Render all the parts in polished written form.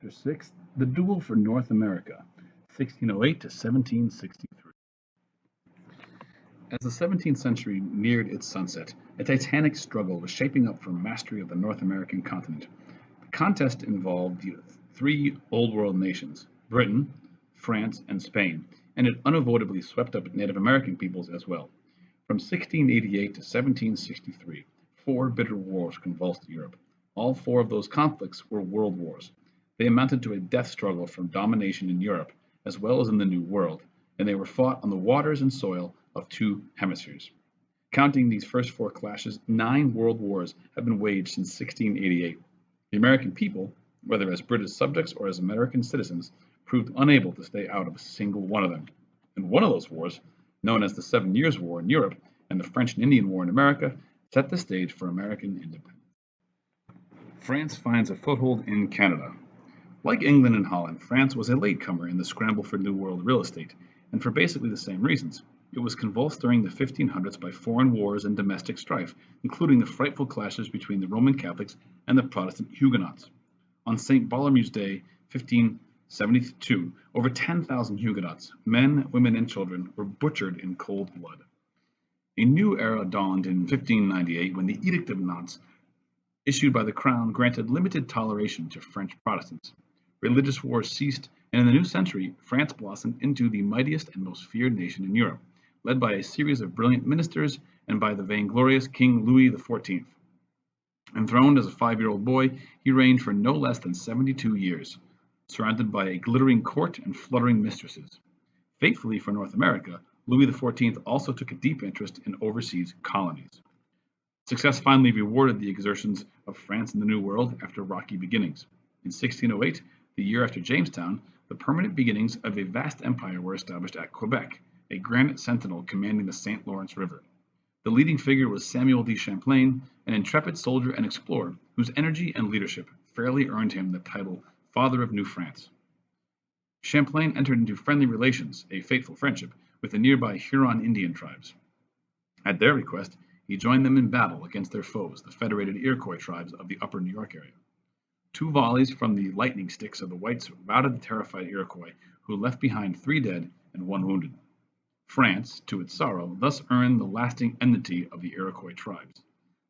Chapter 6, The Duel for North America, 1608 to 1763. As the 17th century neared its sunset, a titanic struggle was shaping up for mastery of the North American continent. The contest involved the three Old World nations, Britain, France, and Spain, and it unavoidably swept up Native American peoples as well. From 1688 to 1763, four bitter wars convulsed Europe. All four of those conflicts were world wars. They amounted to a death struggle for domination in Europe, as well as in the New World, and they were fought on the waters and soil of two hemispheres. Counting these first four clashes, 9 world wars have been waged since 1688. The American people, whether as British subjects or as American citizens, proved unable to stay out of a single one of them. And one of those wars, known as the 7 Years' War in Europe and the French and Indian War in America, set the stage for American independence. France finds a foothold in Canada. Like England and Holland, France was a latecomer in the scramble for New World real estate, and for basically the same reasons. It was convulsed during the 1500s by foreign wars and domestic strife, including the frightful clashes between the Roman Catholics and the Protestant Huguenots. On St. Bartholomew's Day, 1572, over 10,000 Huguenots, men, women, and children, were butchered in cold blood. A new era dawned in 1598 when the Edict of Nantes, issued by the Crown, granted limited toleration to French Protestants. Religious wars ceased, and in the new century, France blossomed into the mightiest and most feared nation in Europe, led by a series of brilliant ministers and by the vainglorious King Louis XIV. Enthroned as a 5-year-old boy, he reigned for no less than 72 years, surrounded by a glittering court and fluttering mistresses. Fatefully for North America, Louis XIV also took a deep interest in overseas colonies. Success finally rewarded the exertions of France in the New World after rocky beginnings. In 1608, the year after Jamestown, the permanent beginnings of a vast empire were established at Quebec, a granite sentinel commanding the St. Lawrence River. The leading figure was Samuel de Champlain, an intrepid soldier and explorer whose energy and leadership fairly earned him the title Father of New France. Champlain entered into friendly relations, a fateful friendship, with the nearby Huron Indian tribes. At their request, he joined them in battle against their foes, the federated Iroquois tribes of the upper New York area. 2 volleys from the lightning sticks of the whites routed the terrified Iroquois, who left behind 3 dead and 1 wounded. France, to its sorrow, thus earned the lasting enmity of the Iroquois tribes.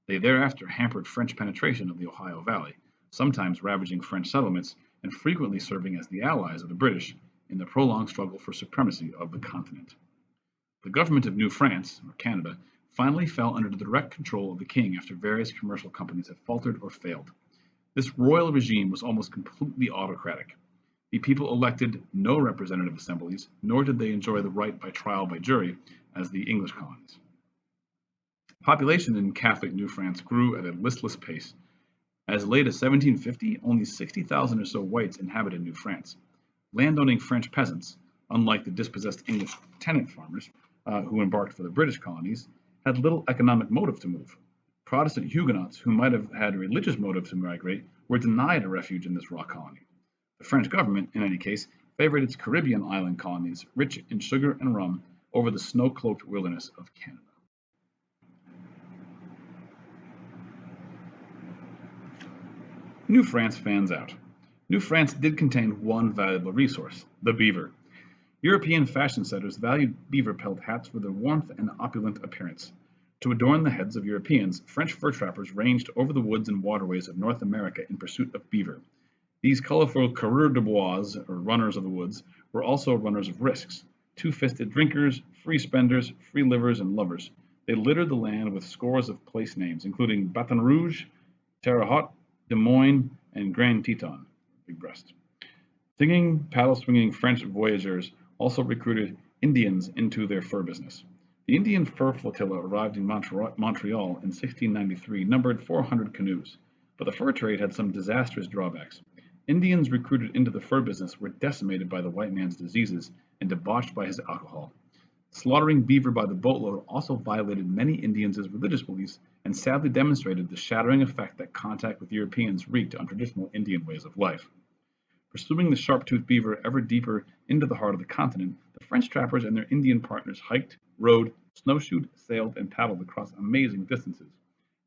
They thereafter hampered French penetration of the Ohio Valley, sometimes ravaging French settlements and frequently serving as the allies of the British in the prolonged struggle for supremacy of the continent. The government of New France, or Canada, finally fell under the direct control of the king after various commercial companies had faltered or failed. This royal regime was almost completely autocratic. The people elected no representative assemblies, nor did they enjoy the right by trial by jury as the English colonies. Population in Catholic New France grew at a listless pace. As late as 1750, only 60,000 or so whites inhabited New France. Landowning French peasants, unlike the dispossessed English tenant farmers who embarked for the British colonies, had little economic motive to move. Protestant Huguenots, who might have had religious motive to migrate, were denied a refuge in this raw colony. The French government, in any case, favored its Caribbean island colonies, rich in sugar and rum, over the snow-cloaked wilderness of Canada. New France fans out. New France did contain one valuable resource, the beaver. European fashion setters valued beaver pelt hats for their warmth and opulent appearance. To adorn the heads of Europeans, French fur trappers ranged over the woods and waterways of North America in pursuit of beaver. These colorful coureurs de bois, or runners of the woods, were also runners of risks, 2-fisted drinkers, free spenders, free livers, and lovers. They littered the land with scores of place names, including Baton Rouge, Terre Haute, Des Moines, and Grand Teton, Big Breast. Singing, paddle-swinging French voyageurs also recruited Indians into their fur business. The Indian fur flotilla arrived in Montreal in 1693, numbered 400 canoes, but the fur trade had some disastrous drawbacks. Indians recruited into the fur business were decimated by the white man's diseases and debauched by his alcohol. Slaughtering beaver by the boatload also violated many Indians' religious beliefs and sadly demonstrated the shattering effect that contact with Europeans wreaked on traditional Indian ways of life. Pursuing the sharp-toothed beaver ever deeper into the heart of the continent, the French trappers and their Indian partners hiked, rode, snowshoed, sailed, and paddled across amazing distances.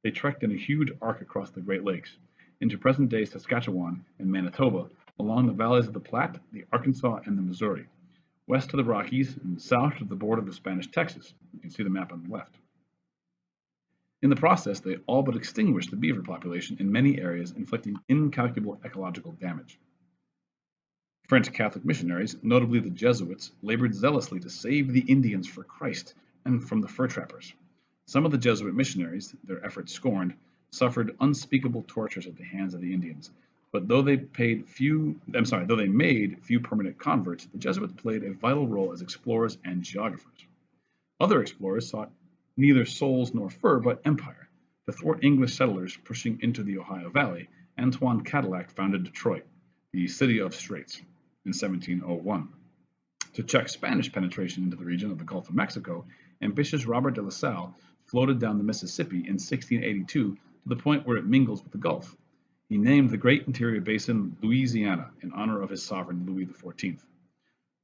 They trekked in a huge arc across the Great Lakes, into present-day Saskatchewan and Manitoba, along the valleys of the Platte, the Arkansas, and the Missouri, west to the Rockies, and south to the border of Spanish Texas. You can see the map on the left. In the process, they all but extinguished the beaver population in many areas, inflicting incalculable ecological damage. French Catholic missionaries, notably the Jesuits, labored zealously to save the Indians for Christ and from the fur trappers. Some of the Jesuit missionaries, their efforts scorned, suffered unspeakable tortures at the hands of the Indians. But though they made few permanent converts, the Jesuits played a vital role as explorers and geographers. Other explorers sought neither souls nor fur, but empire. To thwart English settlers pushing into the Ohio Valley, Antoine Cadillac founded Detroit, the city of straits, in 1701. To check Spanish penetration into the region of the Gulf of Mexico, ambitious Robert de La Salle floated down the Mississippi in 1682 to the point where it mingles with the Gulf. He named the great interior basin Louisiana in honor of his sovereign Louis XIV.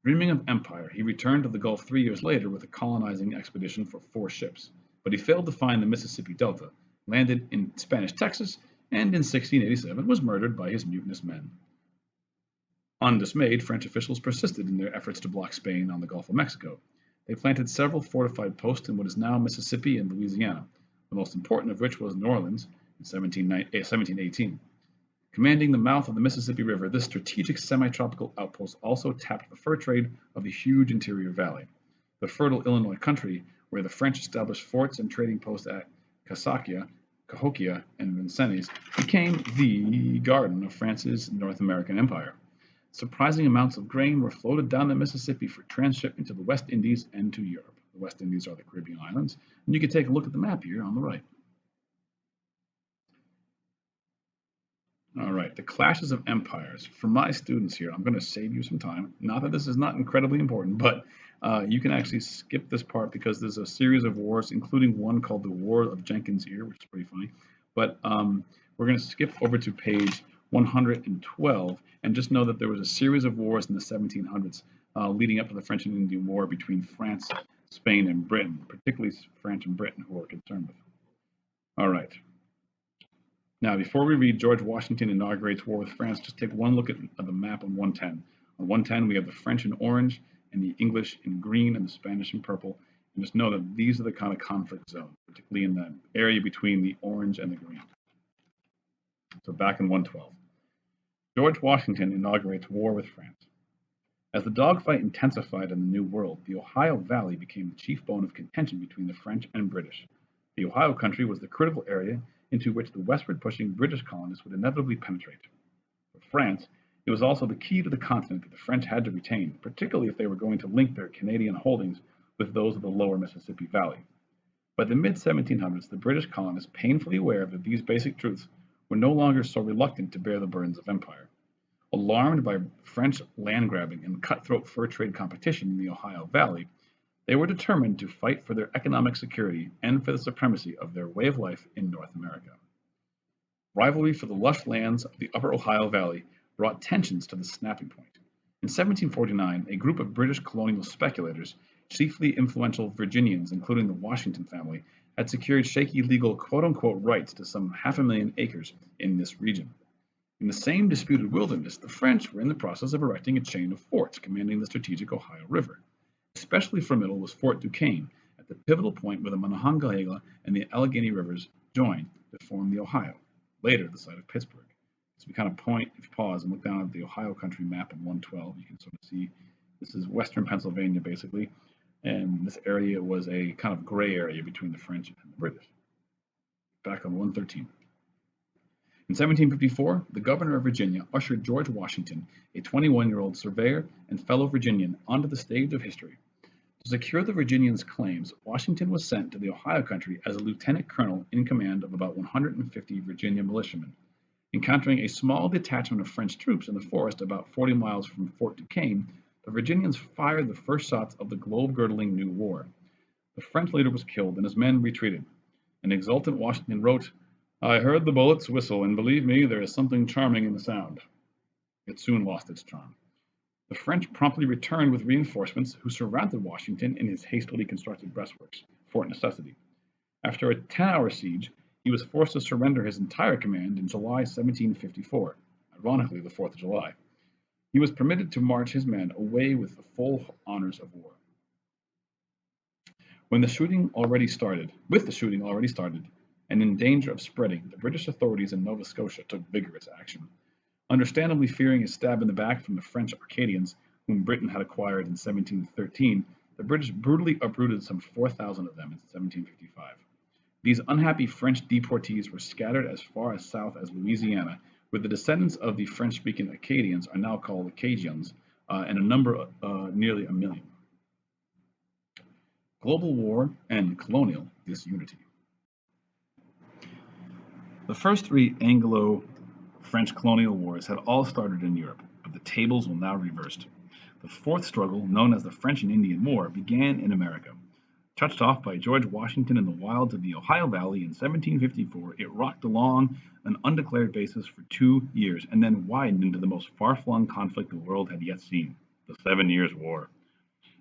Dreaming of empire, he returned to the Gulf 3 years later with a colonizing expedition for 4 ships, but he failed to find the Mississippi Delta, landed in Spanish Texas, and in 1687 was murdered by his mutinous men. Undismayed, French officials persisted in their efforts to block Spain on the Gulf of Mexico. They planted several fortified posts in what is now Mississippi and Louisiana, the most important of which was New Orleans in 1718. Commanding the mouth of the Mississippi River, this strategic semi-tropical outpost also tapped the fur trade of the huge interior valley. The fertile Illinois country, where the French established forts and trading posts at Cahokia, and Vincennes, became the garden of France's North American empire. Surprising amounts of grain were floated down the Mississippi for transshipment to the West Indies and to Europe. The West Indies are the Caribbean islands, and you can take a look at the map here on the right. All right, the clashes of empires. For my students here, I'm going to save you some time. Not that this is not incredibly important, but you can actually skip this part because there's a series of wars, including one called the War of Jenkins' Ear, which is pretty funny. But we're going to skip over to page 112 and just know that there was a series of wars in the 1700s leading up to the French and Indian War between France, Spain, and Britain, particularly France and Britain, who are concerned with. All right. Now, before we read George Washington inaugurates war with France, just take one look at the map on 110. On 110, we have the French in orange and the English in green and the Spanish in purple. And just know that these are the kind of conflict zones, particularly in the area between the orange and the green. So back in 112. George Washington inaugurates war with France. As the dogfight intensified in the New World, the Ohio Valley became the chief bone of contention between the French and British. The Ohio country was the critical area into which the westward pushing British colonists would inevitably penetrate. For France, it was also the key to the continent that the French had to retain, particularly if they were going to link their Canadian holdings with those of the lower Mississippi Valley. By the mid-1700s, the British colonists, painfully aware of these basic truths, were no longer so reluctant to bear the burdens of empire. Alarmed by French land grabbing and cutthroat fur trade competition in the Ohio Valley, they were determined to fight for their economic security and for the supremacy of their way of life in North America. Rivalry for the lush lands of the upper Ohio Valley brought tensions to the snapping point. In 1749, a group of British colonial speculators, chiefly influential Virginians, including the Washington family, had secured shaky legal quote-unquote rights to some 500,000 acres in this region. In the same disputed wilderness, the French were in the process of erecting a chain of forts commanding the strategic Ohio River. Especially formidable was Fort Duquesne, at the pivotal point where the Monongahela and the Allegheny rivers join to form the Ohio, later the site of Pittsburgh. So we kind of point, if you pause and look down at the Ohio country map in 112, you can sort of see this is western Pennsylvania basically, and this area was a kind of gray area between the French and the British. Back on 113. In 1754, the governor of Virginia ushered George Washington, a 21-year-old surveyor and fellow Virginian, onto the stage of history. To secure the Virginians' claims, Washington was sent to the Ohio country as a lieutenant colonel in command of about 150 Virginia militiamen. Encountering a small detachment of French troops in the forest about 40 miles from Fort Duquesne, the Virginians fired the first shots of the globe-girdling new war. The French leader was killed and his men retreated. An exultant Washington wrote, "I heard the bullets whistle, and believe me, there is something charming in the sound." It soon lost its charm. The French promptly returned with reinforcements who surrounded Washington in his hastily constructed breastworks, Fort Necessity. After a 10-hour siege, he was forced to surrender his entire command in July 1754, ironically the 4th of July. He was permitted to march his men away with the full honors of war. With the shooting already started, and in danger of spreading, the British authorities in Nova Scotia took vigorous action. Understandably fearing a stab in the back from the French Acadians, whom Britain had acquired in 1713, the British brutally uprooted some 4,000 of them in 1755. These unhappy French deportees were scattered as far south as Louisiana, where the descendants of the French-speaking Acadians are now called Acadians, and a number nearly a million. Global War and Colonial Disunity. The first three Anglo-French colonial wars had all started in Europe, but the tables will now reversed. The fourth struggle, known as the French and Indian War, began in America. Touched off by George Washington in the wilds of the Ohio Valley in 1754, it rocked along an undeclared basis for 2 years and then widened into the most far-flung conflict the world had yet seen, the 7 Years' War.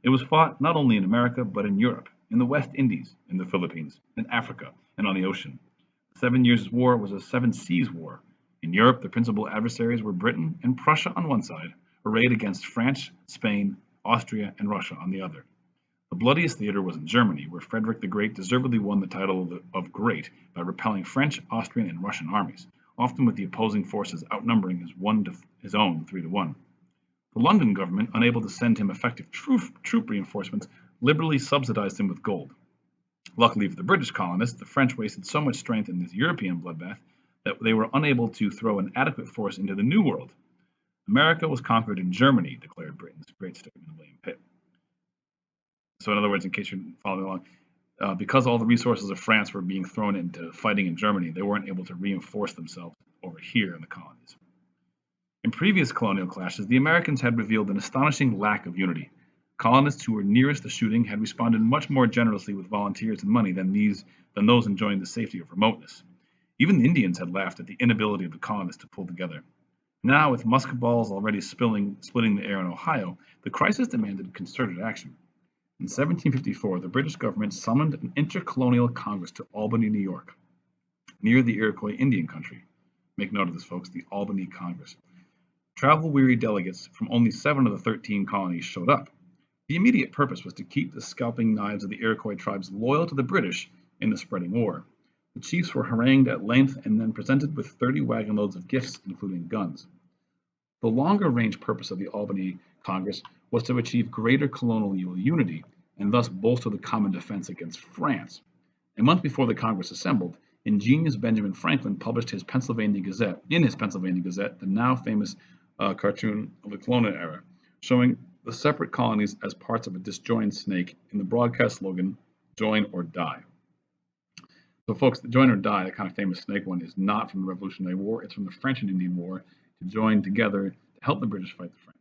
It was fought not only in America, but in Europe, in the West Indies, in the Philippines, in Africa, and on the ocean. The 7 Years' War was a 7 Seas War. In Europe, the principal adversaries were Britain and Prussia on one side, arrayed against France, Spain, Austria, and Russia on the other. The bloodiest theater was in Germany, where Frederick the Great deservedly won the title of Great by repelling French, Austrian, and Russian armies, often with the opposing forces outnumbering his own 3-1. The London government, unable to send him effective troop reinforcements, liberally subsidized him with gold. Luckily for the British colonists, the French wasted so much strength in this European bloodbath that they were unable to throw an adequate force into the New World. America was conquered in Germany, declared Britain's great statesman William Pitt. So in other words, in case you're following along, because all the resources of France were being thrown into fighting in Germany, they weren't able to reinforce themselves over here in the colonies. In previous colonial clashes, the Americans had revealed an astonishing lack of unity. Colonists who were nearest the shooting had responded much more generously with volunteers and money than those enjoying the safety of remoteness. Even the Indians had laughed at the inability of the colonists to pull together. Now, with musket balls already splitting the air in Ohio, the crisis demanded concerted action. In 1754, the British government summoned an intercolonial Congress to Albany, New York, near the Iroquois Indian country. Make note of this, folks, the Albany Congress. Travel-weary delegates from only 7 of the 13 colonies showed up. The immediate purpose was to keep the scalping knives of the Iroquois tribes loyal to the British in the spreading war. The chiefs were harangued at length and then presented with 30 wagon loads of gifts, including guns. The longer-range purpose of the Albany Congress was to achieve greater colonial unity and thus bolster the common defense against France. A month before the Congress assembled, ingenious Benjamin Franklin published in his Pennsylvania Gazette, the now famous cartoon of the colonial era, showing the separate colonies as parts of a disjoined snake in the broadcast slogan, "Join or Die." So folks, the "Join or Die," the kind of famous snake one, is not from the Revolutionary War, it's from the French and Indian War, to join together to help the British fight the French.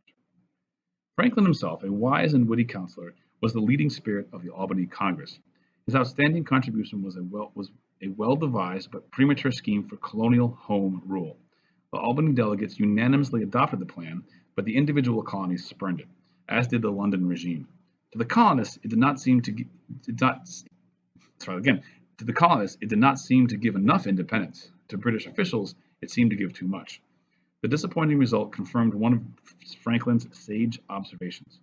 Franklin himself, a wise and witty counselor, was the leading spirit of the Albany Congress. His outstanding contribution was a well-devised but premature scheme for colonial home rule. The Albany delegates unanimously adopted the plan, but the individual colonies spurned it, as did the London regime. To the colonists, it did not seem to give enough independence. To British officials, it seemed to give too much. The disappointing result confirmed one of Franklin's sage observations.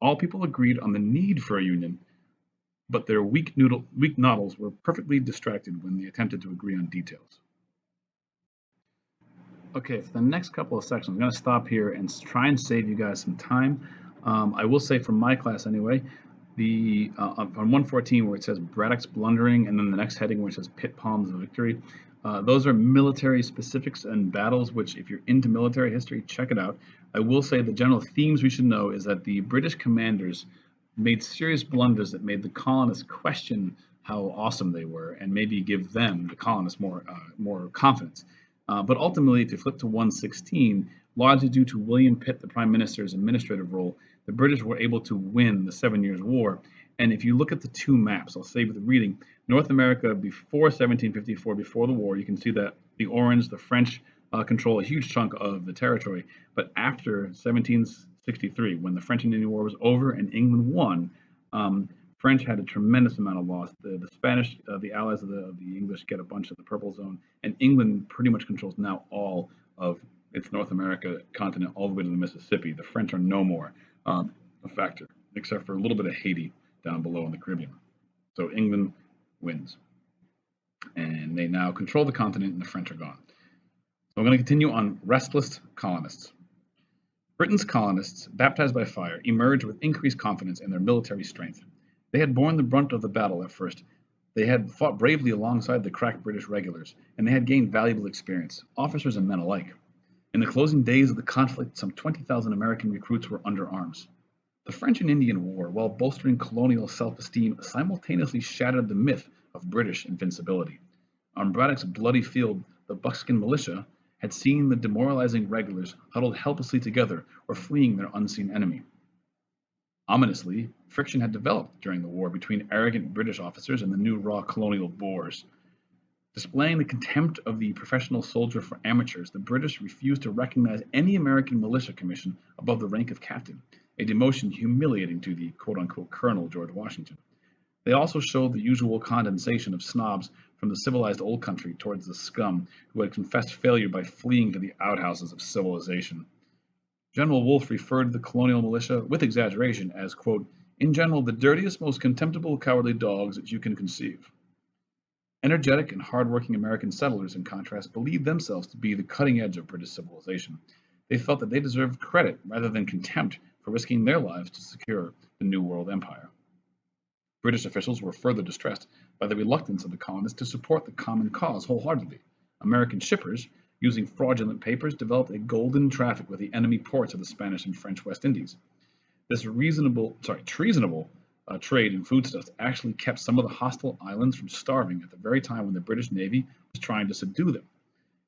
All people agreed on the need for a union, but their weak noddles were perfectly distracted when they attempted to agree on details. Okay, for the next couple of sections, I'm going to stop here and try and save you guys some time. I will say from my class anyway, on 114 where it says Braddock's blundering, and then the next heading where it says Pitt palms the victory, those are military specifics and battles, which if you're into military history, check it out. I will say the general themes we should know is that the British commanders made serious blunders that made the colonists question how awesome they were and maybe give them, the colonists, more confidence. But ultimately, if you flip to 116, largely due to William Pitt, the Prime Minister's administrative role, the British were able to win the 7 Years' War. And if you look at the two maps, I'll save you the reading, North America before 1754, before the war, you can see that the orange, the French control a huge chunk of the territory. But after 1763, when the French and Indian War was over and England won, French had a tremendous amount of loss. The Spanish, the allies of the English, get a bunch of the purple zone, and England pretty much controls now all of its North America continent all the way to the Mississippi, the French are no more a factor, except for a little bit of Haiti down below in the Caribbean. So England wins, and they now control the continent, and the French are gone. So I'm going to continue on restless colonists. Britain's colonists, baptized by fire, emerged with increased confidence in their military strength. They had borne the brunt of the battle at first. They had fought bravely alongside the crack British regulars, and they had gained valuable experience, officers and men alike. In the closing days of the conflict, some 20,000 American recruits were under arms. The French and Indian War, while bolstering colonial self-esteem, simultaneously shattered the myth of British invincibility. On Braddock's bloody field, the buckskin militia had seen the demoralizing regulars huddled helplessly together or fleeing their unseen enemy. Ominously, friction had developed during the war between arrogant British officers and the new raw colonial Boers. Displaying the contempt of the professional soldier for amateurs, the British refused to recognize any American militia commission above the rank of captain, a demotion humiliating to the quote-unquote Colonel George Washington. They also showed the usual condensation of snobs from the civilized old country towards the scum who had confessed failure by fleeing to the outhouses of civilization. General Wolfe referred to the colonial militia, with exaggeration, as, quote, in general, the dirtiest, most contemptible, cowardly dogs that you can conceive. Energetic and hard-working American settlers, in contrast, believed themselves to be the cutting edge of British civilization. They felt that they deserved credit rather than contempt for risking their lives to secure the New World Empire. British officials were further distressed by the reluctance of the colonists to support the common cause wholeheartedly. American shippers, using fraudulent papers, developed a golden traffic with the enemy ports of the Spanish and French West Indies. This treasonable trade in foodstuffs actually kept some of the hostile islands from starving at the very time when the British Navy was trying to subdue them.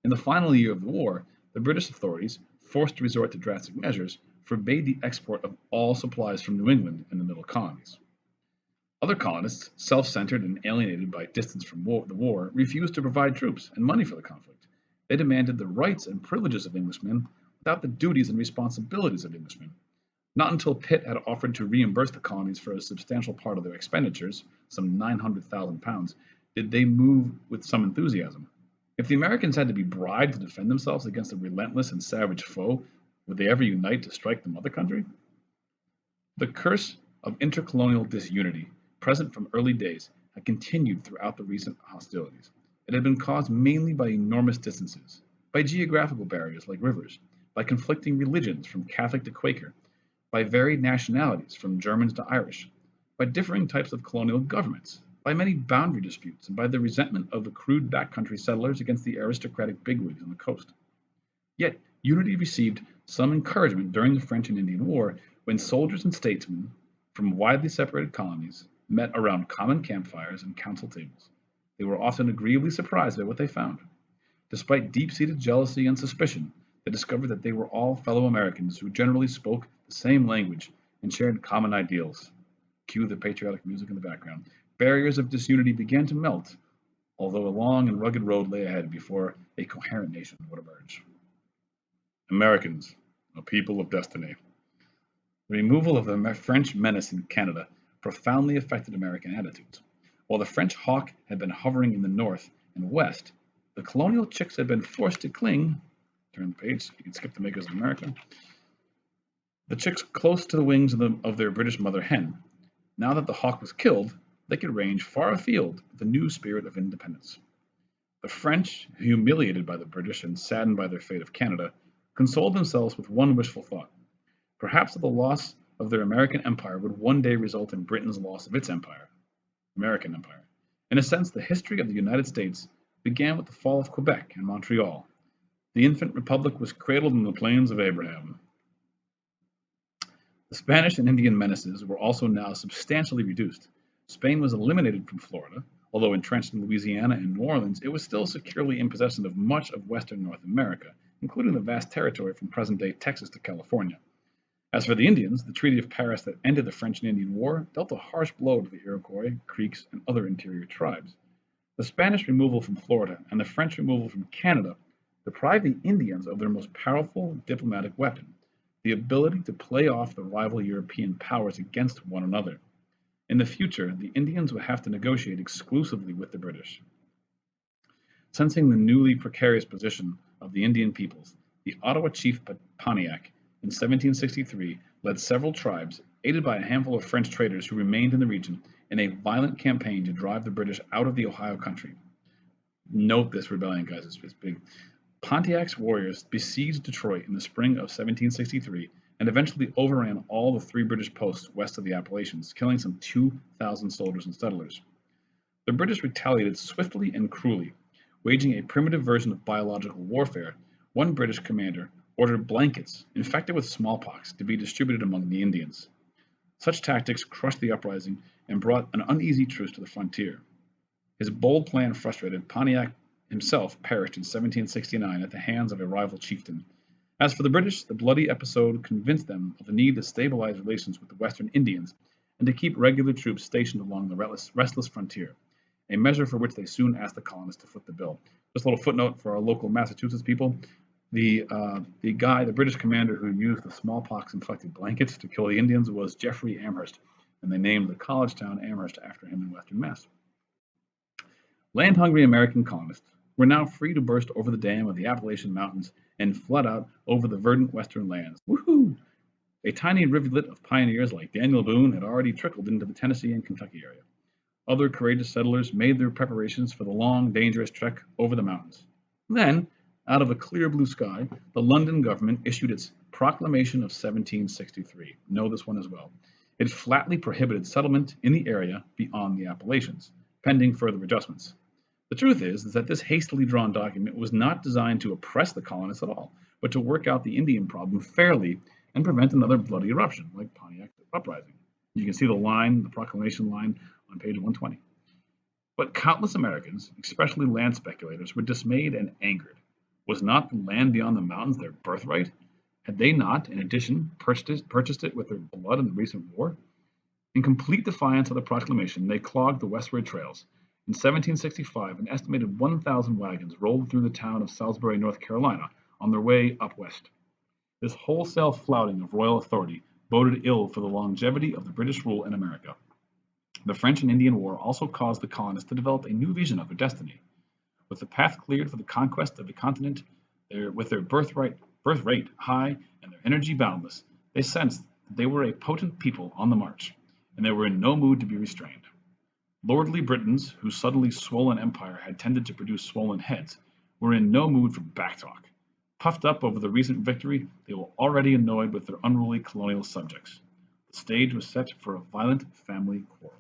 In the final year of the war, the British authorities, forced to resort to drastic measures, forbade the export of all supplies from New England and the Middle Colonies. Other colonists, self-centered and alienated by distance from the war, refused to provide troops and money for the conflict. They demanded the rights and privileges of Englishmen without the duties and responsibilities of Englishmen. Not until Pitt had offered to reimburse the colonies for a substantial part of their expenditures, some £900,000, did they move with some enthusiasm. If the Americans had to be bribed to defend themselves against a relentless and savage foe, would they ever unite to strike the mother country? The curse of intercolonial disunity, present from early days, had continued throughout the recent hostilities. It had been caused mainly by enormous distances, by geographical barriers like rivers, by conflicting religions from Catholic to Quaker, by varied nationalities from Germans to Irish, by differing types of colonial governments, by many boundary disputes, and by the resentment of the crude backcountry settlers against the aristocratic bigwigs on the coast. Yet unity received some encouragement during the French and Indian War when soldiers and statesmen from widely separated colonies met around common campfires and council tables. They were often agreeably surprised by what they found. Despite deep-seated jealousy and suspicion, they discovered that they were all fellow Americans who generally spoke the same language and shared common ideals. Cue the patriotic music in the background. Barriers of disunity began to melt, although a long and rugged road lay ahead before a coherent nation would emerge. Americans, a people of destiny. The removal of the French menace in Canada profoundly affected American attitudes. While the French hawk had been hovering in the north and west, the colonial chicks had been forced to cling. Turn the page, you can skip the makers of America. The chicks close to the wings of their British mother hen. Now that the hawk was killed, they could range far afield with a new spirit of independence. The French, humiliated by the British and saddened by their fate of Canada, consoled themselves with one wishful thought. Perhaps the loss of their American empire would one day result in Britain's loss of its empire, American empire. In a sense, the history of the United States began with the fall of Quebec and Montreal. The infant republic was cradled in the plains of Abraham. The Spanish and Indian menaces were also now substantially reduced. Spain was eliminated from Florida. Although entrenched in Louisiana and New Orleans, it was still securely in possession of much of western North America, including the vast territory from present-day Texas to California. As for the Indians, the Treaty of Paris that ended the French and Indian War dealt a harsh blow to the Iroquois, Creeks, and other interior tribes. The Spanish removal from Florida and the French removal from Canada deprived the Indians of their most powerful diplomatic weapon, the ability to play off the rival European powers against one another. In the future, the Indians would have to negotiate exclusively with the British. Sensing the newly precarious position of the Indian peoples, The Ottawa chief Pontiac in 1763 led several tribes, aided by a handful of French traders who remained in the region, in a violent campaign to drive the British out of the Ohio country. Note this rebellion, guys, it's big. Pontiac's warriors besieged Detroit in the spring of 1763 and eventually overran all the three British posts west of the Appalachians, killing some 2,000 soldiers and settlers. The British retaliated swiftly and cruelly. Waging a primitive version of biological warfare, one British commander ordered blankets infected with smallpox to be distributed among the Indians. Such tactics crushed the uprising and brought an uneasy truce to the frontier. His bold plan frustrated, Pontiac himself perished in 1769 at the hands of a rival chieftain. As for the British, the bloody episode convinced them of the need to stabilize relations with the Western Indians and to keep regular troops stationed along the restless frontier, a measure for which they soon asked the colonists to foot the bill. Just a little footnote for our local Massachusetts people. The British commander who used the smallpox-infected blankets to kill the Indians was Jeffrey Amherst, and they named the college town Amherst after him in Western Mass. Land-hungry American colonists were now free to burst over the dam of the Appalachian Mountains and flood out over the verdant western lands. Woohoo! A tiny rivulet of pioneers like Daniel Boone had already trickled into the Tennessee and Kentucky area. Other courageous settlers made their preparations for the long, dangerous trek over the mountains. Then, out of a clear blue sky, the London government issued its Proclamation of 1763. Know this one as well. It flatly prohibited settlement in the area beyond the Appalachians, pending further adjustments. The truth is that this hastily drawn document was not designed to oppress the colonists at all, but to work out the Indian problem fairly and prevent another bloody eruption like Pontiac's uprising. You can see the proclamation line on page 120. But countless Americans, especially land speculators, were dismayed and angered. Was not the land beyond the mountains their birthright? Had they not, in addition, purchased it with their blood in the recent war? In complete defiance of the proclamation, they clogged the westward trails. In 1765, an estimated 1,000 wagons rolled through the town of Salisbury, North Carolina, on their way up west. This wholesale flouting of royal authority boded ill for the longevity of the British rule in America. The French and Indian War also caused the colonists to develop a new vision of their destiny. With the path cleared for the conquest of the continent, with their birth rate high and their energy boundless, they sensed that they were a potent people on the march, and they were in no mood to be restrained. Lordly Britons, whose suddenly swollen empire had tended to produce swollen heads, were in no mood for backtalk. Puffed up over the recent victory, they were already annoyed with their unruly colonial subjects. The stage was set for a violent family quarrel.